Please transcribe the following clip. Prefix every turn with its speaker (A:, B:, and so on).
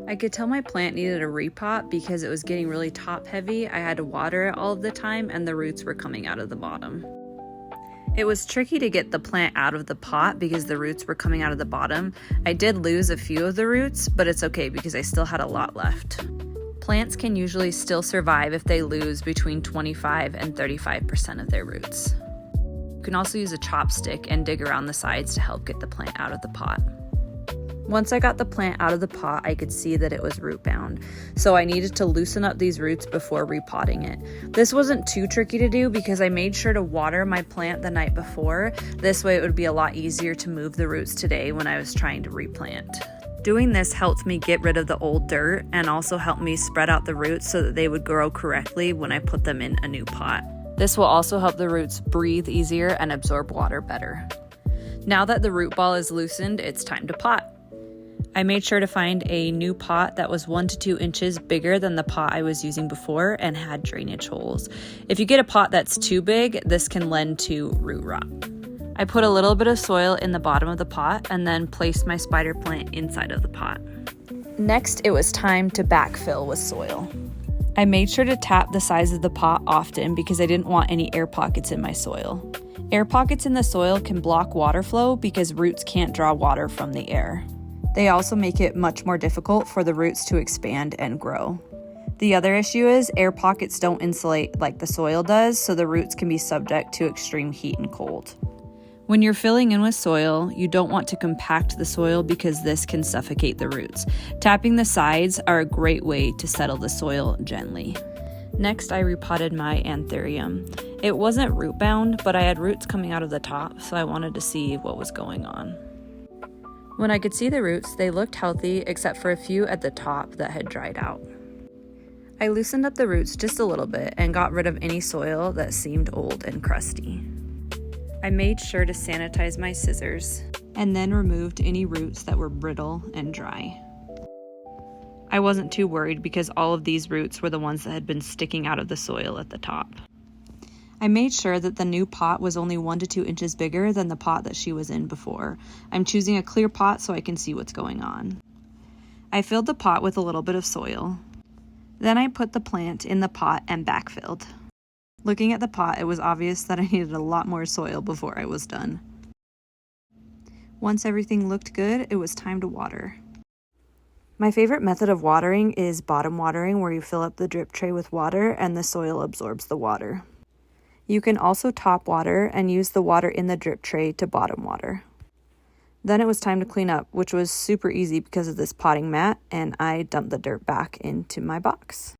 A: I could tell my plant needed a repot because it was getting really top heavy. I had to water it all of the time and the roots were coming out of the bottom. It was tricky to get the plant out of the pot because the roots were coming out of the bottom. I did lose a few of the roots, but it's okay because I still had a lot left. Plants can usually still survive if they lose between 25 and 35% of their roots. You can also use a chopstick and dig around the sides to help get the plant out of the pot. Once I got the plant out of the pot, I could see that it was root bound, so I needed to loosen up these roots before repotting it. This wasn't too tricky to do because I made sure to water my plant the night before. This way it would be a lot easier to move the roots today when I was trying to replant. Doing this helped me get rid of the old dirt and also helped me spread out the roots so that they would grow correctly when I put them in a new pot. This will also help the roots breathe easier and absorb water better. Now that the root ball is loosened, it's time to pot. I made sure to find a new pot that was 1 to 2 inches bigger than the pot I was using before and had drainage holes. If you get a pot that's too big, this can lend to root rot. I put a little bit of soil in the bottom of the pot and then placed my spider plant inside of the pot. Next, it was time to backfill with soil. I made sure to tap the sides of the pot often because I didn't want any air pockets in my soil. Air pockets in the soil can block water flow because roots can't draw water from the air. They also make it much more difficult for the roots to expand and grow. The other issue is air pockets don't insulate like the soil does, so the roots can be subject to extreme heat and cold. When you're filling in with soil, you don't want to compact the soil because this can suffocate the roots. Tapping the sides are a great way to settle the soil gently. Next, I repotted my anthurium. It wasn't root bound, but I had roots coming out of the top, so I wanted to see what was going on. When I could see the roots, they looked healthy except for a few at the top that had dried out. I loosened up the roots just a little bit and got rid of any soil that seemed old and crusty. I made sure to sanitize my scissors and then removed any roots that were brittle and dry. I wasn't too worried because all of these roots were the ones that had been sticking out of the soil at the top. I made sure that the new pot was only 1 to 2 inches bigger than the pot that she was in before. I'm choosing a clear pot so I can see what's going on. I filled the pot with a little bit of soil. Then I put the plant in the pot and backfilled. Looking at the pot, it was obvious that I needed a lot more soil before I was done. Once everything looked good, it was time to water. My favorite method of watering is bottom watering, where you fill up the drip tray with water and the soil absorbs the water. You can also top water and use the water in the drip tray to bottom water. Then it was time to clean up, which was super easy because of this potting mat, and I dumped the dirt back into my box.